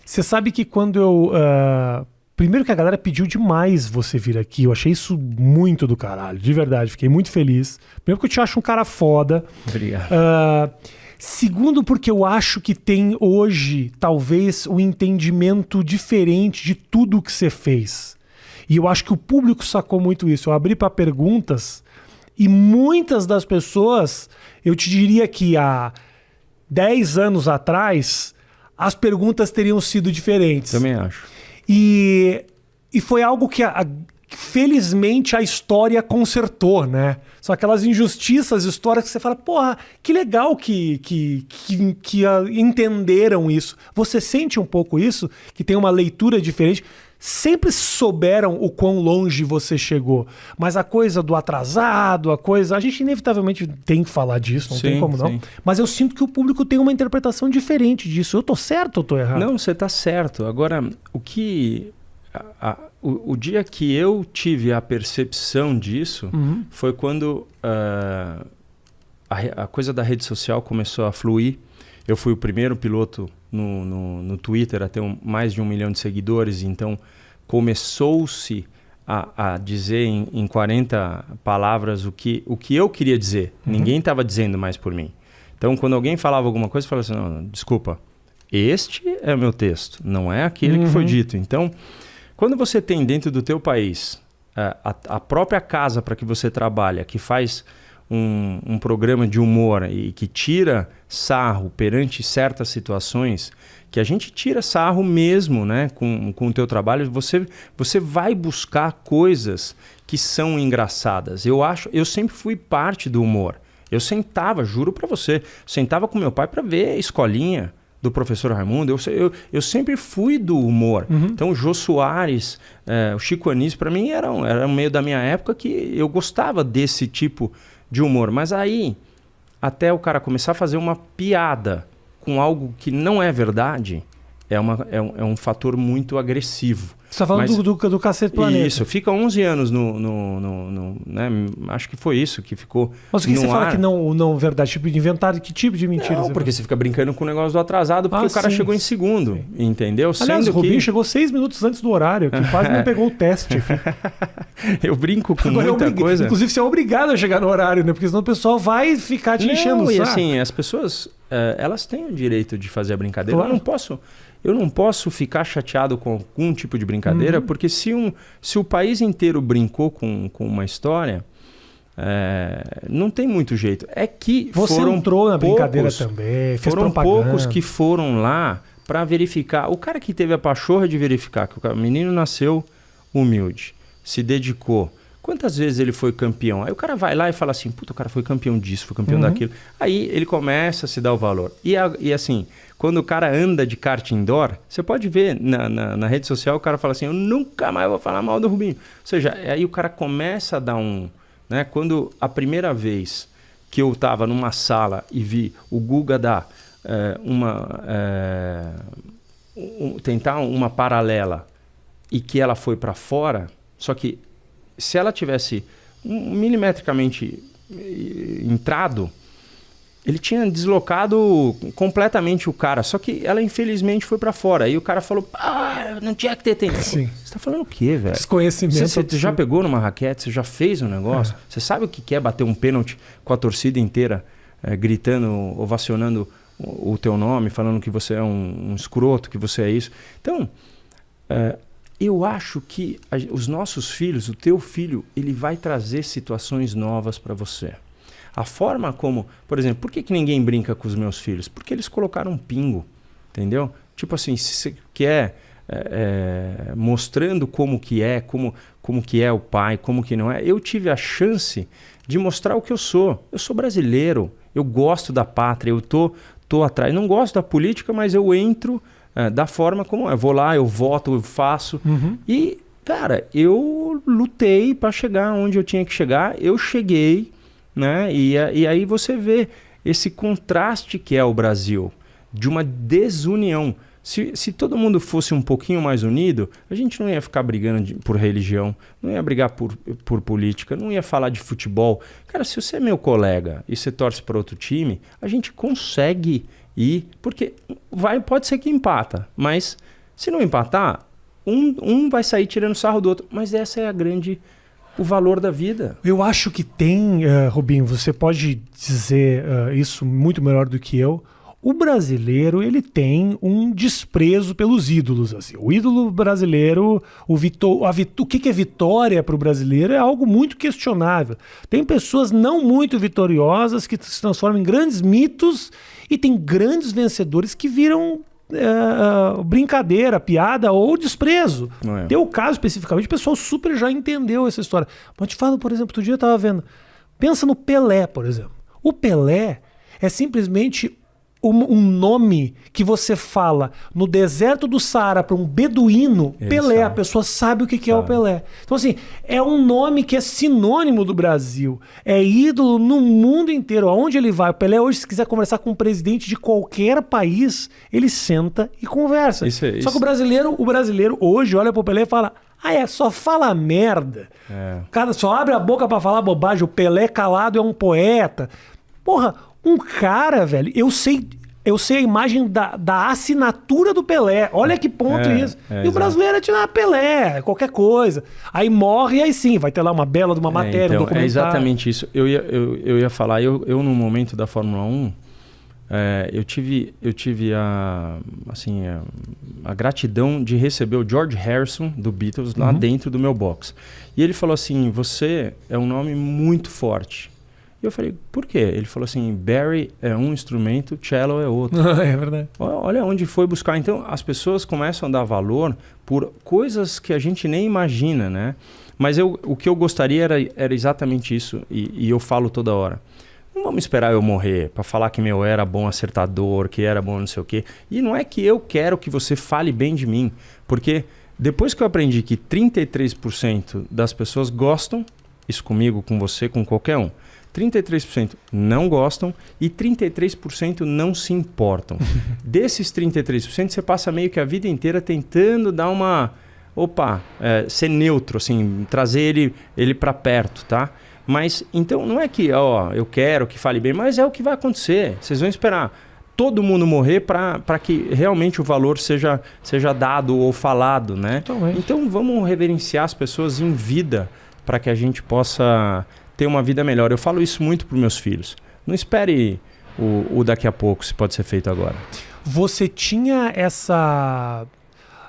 Você sabe que quando eu... primeiro que a galera pediu demais você vir aqui. Eu achei isso muito do caralho, de verdade. Fiquei muito feliz. Primeiro que eu te acho um cara foda. Obrigado. Segundo, porque eu acho que tem hoje, talvez, um entendimento diferente de tudo que você fez. E eu acho que o público sacou muito isso. Eu abri para perguntas e muitas das pessoas, eu te diria que há 10 anos atrás, as perguntas teriam sido diferentes. Também acho. E foi algo que felizmente a história consertou, né? São aquelas injustiças históricas que você fala, porra, que legal que entenderam isso. Você sente um pouco isso? Que tem uma leitura diferente? Sempre souberam o quão longe você chegou, mas a coisa do atrasado, a gente inevitavelmente tem que falar disso, não tem como não. Sim. Mas eu sinto que o público tem uma interpretação diferente disso. Eu tô certo ou tô errado? Não, você tá certo. Agora, o dia que eu tive a percepção disso foi quando a coisa da rede social começou a fluir. Eu fui o primeiro piloto no Twitter a ter mais de 1 milhão de seguidores, então começou-se a dizer em 40 palavras o que eu queria dizer. Ninguém estava dizendo mais por mim. Então, quando alguém falava alguma coisa, eu falava assim, não, desculpa, este é o meu texto, não é aquele que foi dito. Então, quando você tem dentro do teu país a própria casa para que você trabalha, que faz um programa de humor e que tira sarro perante certas situações, que a gente tira sarro mesmo, né, com o teu trabalho, você vai buscar coisas que são engraçadas. Eu sempre fui parte do humor. Eu sentava, juro para você, sentava com meu pai para ver a escolinha do professor Raimundo. Eu sempre fui do humor. Então o Jô Soares, o Chico Anísio, para mim era um meio da minha época que eu gostava desse tipo de humor. Mas aí, até o cara começar a fazer uma piada com algo que não é verdade, é um fator muito agressivo. Você está falando do Cacete Planeta. Isso, fica 11 anos né? Acho que foi isso que ficou. Mas o que você fala que não é verdade? Tipo de inventário? Que tipo de mentira? Não, porque você fica brincando com o negócio do atrasado, porque o cara chegou em segundo, entendeu? Aliás, o Rubinho chegou 6 minutos antes do horário, que quase não pegou o teste. Eu brinco com muita coisa. Inclusive, você é obrigado a chegar no horário, né? Porque senão o pessoal vai ficar te enchendo o saco. E assim, as pessoas, elas têm o direito de fazer a brincadeira. Claro. Eu não posso ficar chateado com algum tipo de brincadeira, porque se o país inteiro brincou com uma história, não tem muito jeito. É que você entrou na brincadeira também, fez foram propaganda. Poucos que foram lá para verificar. O cara que teve a pachorra de verificar que o menino nasceu humilde, se dedicou. Quantas vezes ele foi campeão? Aí o cara vai lá e fala assim, puta, o cara foi campeão disso, foi campeão daquilo. Aí ele começa a se dar o valor. E assim, quando o cara anda de kart indoor, você pode ver na rede social, o cara fala assim, eu nunca mais vou falar mal do Rubinho. Ou seja, aí o cara começa a dar né? Quando a primeira vez que eu estava numa sala e vi o Guga dar tentar uma paralela e que ela foi para fora, só que se ela tivesse milimetricamente entrado, ele tinha deslocado completamente o cara. Só que ela, infelizmente, foi para fora. Aí o cara falou, não tinha que ter tempo. Sim. Você tá falando o quê, velho? Desconhecimento. Você já pegou numa raquete? Você já fez um negócio? Você sabe o que é bater um pênalti com a torcida inteira, gritando, ovacionando o teu nome, falando que você é um escroto, que você é isso? Então, eu acho que os nossos filhos, o teu filho, ele vai trazer situações novas para você. A forma como, por exemplo, por que ninguém brinca com os meus filhos? Porque eles colocaram um pingo, entendeu? Tipo assim, se você quer mostrando como que é o pai, como que não é. Eu tive a chance de mostrar o que eu sou. Eu sou brasileiro, eu gosto da pátria, eu tô atrás. Não gosto da política, mas eu entro da forma como é. Eu vou lá, eu voto, eu faço. E, cara, eu lutei para chegar onde eu tinha que chegar. Eu cheguei, né? E aí você vê esse contraste que é o Brasil, de uma desunião. Se todo mundo fosse um pouquinho mais unido, a gente não ia ficar brigando por religião, não ia brigar por política, não ia falar de futebol. Cara, se você é meu colega e você torce para outro time, a gente consegue ir, porque pode ser que empata, mas Se não empatar, um vai sair tirando sarro do outro. Mas essa é o valor da vida. Eu acho que tem, Rubinho, você pode dizer isso muito melhor do que eu. O brasileiro, ele tem um desprezo pelos ídolos. Assim. O ídolo brasileiro, o que é vitória para o brasileiro é algo muito questionável. Tem pessoas não muito vitoriosas que se transformam em grandes mitos e tem grandes vencedores que viram brincadeira, piada ou desprezo. Tem o caso especificamente, o pessoal super já entendeu essa história. Mas te falo, por exemplo, outro dia eu estava vendo. Pensa no Pelé, por exemplo. O Pelé é simplesmente um nome que você fala no deserto do Saara para um beduíno, Pelé, a pessoa sabe o que é o Pelé. Então assim, é um nome que é sinônimo do Brasil, é ídolo no mundo inteiro, aonde ele vai. O Pelé hoje, se quiser conversar com um presidente de qualquer país, ele senta e conversa. Só que o brasileiro hoje olha pro Pelé e fala: só fala merda. O cara só abre a boca para falar bobagem, o Pelé calado é um poeta. Porra, um cara, velho, eu sei a imagem da assinatura do Pelé. Olha que ponto isso. E o brasileiro é tirar Pelé, qualquer coisa. Aí morre, aí sim, vai ter lá uma bela de uma matéria, então, um documentário. É exatamente isso. Eu ia falar, eu no momento da Fórmula 1, eu tive a gratidão de receber o George Harrison, do Beatles, lá dentro do meu box. E ele falou assim: você é um nome muito forte. E eu falei: por quê? Ele falou assim: Barry é um instrumento, cello é outro. É verdade. Olha onde foi buscar. Então, as pessoas começam a dar valor por coisas que a gente nem imagina, né? Mas o que eu gostaria era exatamente isso. E eu falo toda hora. Não vamos esperar eu morrer para falar que eu era bom acertador, que era bom não sei o quê. E não é que eu quero que você fale bem de mim. Porque depois que eu aprendi que 33% das pessoas gostam, isso comigo, com você, com qualquer um, 33% não gostam e 33% não se importam. Desses 33%, você passa meio que a vida inteira tentando dar uma... ser neutro, assim, trazer ele para perto, tá? Mas, então, não é que, eu quero que fale bem, mas é o que vai acontecer. Vocês vão esperar todo mundo morrer para que realmente o valor seja dado ou falado, né? Então, vamos reverenciar as pessoas em vida para que a gente possa ter uma vida melhor. Eu falo isso muito para os meus filhos. Não espere o daqui a pouco, se pode ser feito agora. Você tinha essa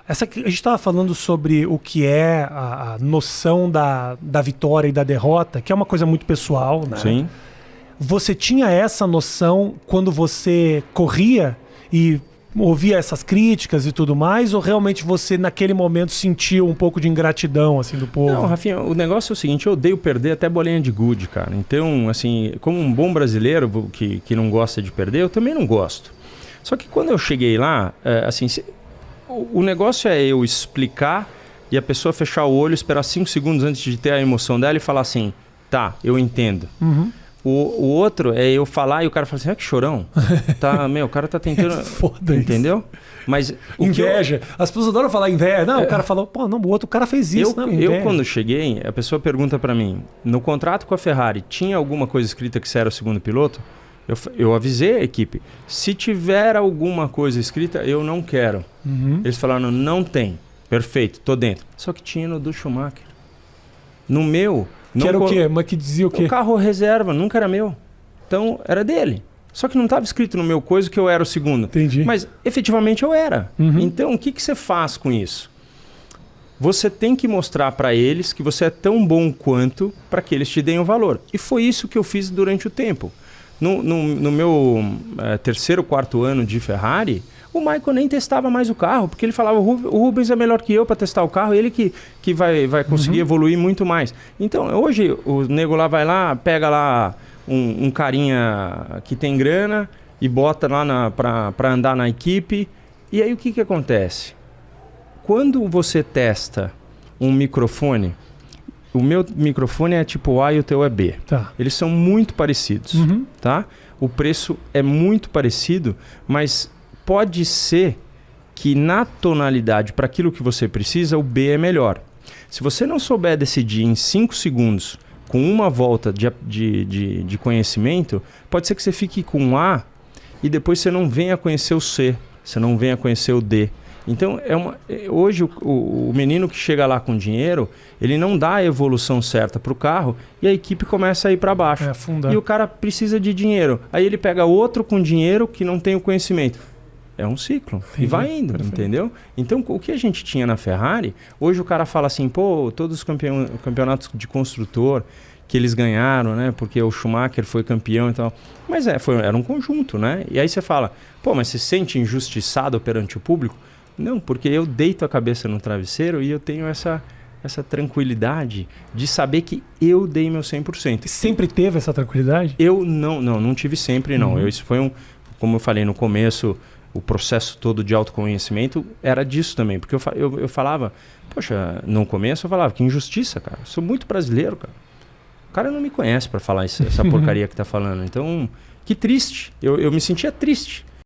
a gente estava falando sobre o que é a noção da vitória e da derrota, que é uma coisa muito pessoal, né? Sim. Você tinha essa noção quando você corria e ouvia essas críticas e tudo mais, ou realmente você naquele momento sentiu um pouco de ingratidão assim do povo? Não, Rafinha, o negócio é o seguinte: eu odeio perder até bolinha de gude, cara. Então, assim, como um bom brasileiro que não gosta de perder, eu também não gosto. Só que quando eu cheguei lá, o negócio é eu explicar e a pessoa fechar o olho, esperar 5 segundos antes de ter a emoção dela e falar assim: tá, eu entendo. O outro é eu falar e o cara fala assim: que chorão. O cara tá tentando... Foda entendeu? Mas inveja. As pessoas adoram falar inveja. Não, o cara falou: o outro cara fez isso. Eu quando cheguei, a pessoa pergunta pra mim: no contrato com a Ferrari, tinha alguma coisa escrita que você era o segundo piloto? Eu avisei a equipe: se tiver alguma coisa escrita, eu não quero. Eles falaram: não tem. Perfeito, tô dentro. Só que tinha no do Schumacher. No meu... Que era o quê? Mas que dizia o quê? O carro reserva, nunca era meu. Então, era dele. Só que não estava escrito no meu coisa que eu era o segundo. Entendi. Mas, efetivamente, eu era. Então, o que você faz com isso? Você tem que mostrar para eles que você é tão bom quanto para que eles te deem o valor. E foi isso que eu fiz durante o tempo. No meu terceiro, quarto ano de Ferrari, o Michael nem testava mais o carro, porque ele falava: o Rubens é melhor que eu para testar o carro, ele que vai conseguir evoluir muito mais. Então, hoje, o nego lá vai lá, pega lá um carinha que tem grana e bota lá para andar na equipe. E aí, o que acontece? Quando você testa um microfone, o meu microfone é tipo A e o teu é B. Tá. Eles são muito parecidos, tá? O preço é muito parecido, mas pode ser que na tonalidade, para aquilo que você precisa, o B é melhor. Se você não souber decidir em 5 segundos, com uma volta de conhecimento, pode ser que você fique com A e depois você não venha conhecer o C, você não venha conhecer o D. Então, hoje o menino que chega lá com dinheiro, ele não dá a evolução certa para o carro e a equipe começa a ir para baixo. E o cara precisa de dinheiro. Aí ele pega outro com dinheiro que não tem o conhecimento. É um ciclo. Entendi. E vai indo, entendeu? Então, o que a gente tinha na Ferrari, hoje o cara fala assim, pô, todos os campeonatos de construtor que eles ganharam, né? Porque o Schumacher foi campeão e tal. Mas era um conjunto, né? E aí você fala, pô, mas você se sente injustiçado perante o público? Não, porque eu deito a cabeça no travesseiro e eu tenho essa tranquilidade de saber que eu dei meu 100%. Sempre teve essa tranquilidade? Eu não tive sempre, não. Isso foi como eu falei no começo, o processo todo de autoconhecimento era disso também. Porque eu falava, poxa, no começo eu falava, que injustiça, cara. Eu sou muito brasileiro, cara. O cara não me conhece para falar essa porcaria que tá falando. Então, que triste. Eu me sentia triste.